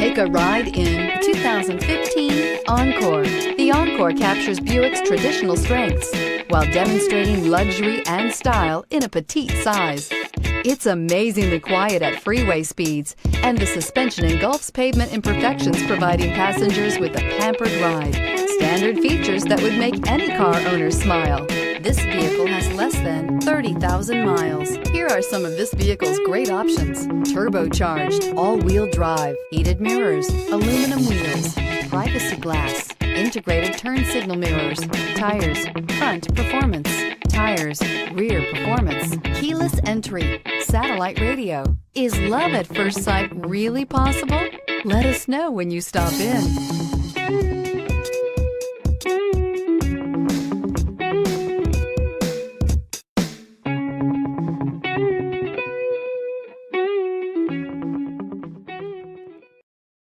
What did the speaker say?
Take a ride in 2015 Encore. The Encore captures Buick's traditional strengths while demonstrating luxury and style in a petite size. It's amazingly quiet at freeway speeds, and the suspension engulfs pavement imperfections, providing passengers with a pampered ride. Standard features that would make any car owner smile. This vehicle has less than 30,000 miles. Here are some of this vehicle's great options: turbocharged, all-wheel drive, heated mirrors, aluminum wheels, privacy glass, integrated turn signal mirrors, tires, front performance, tires, rear performance, keyless entry, satellite radio. Is love at first sight really possible? Let us know when you stop in.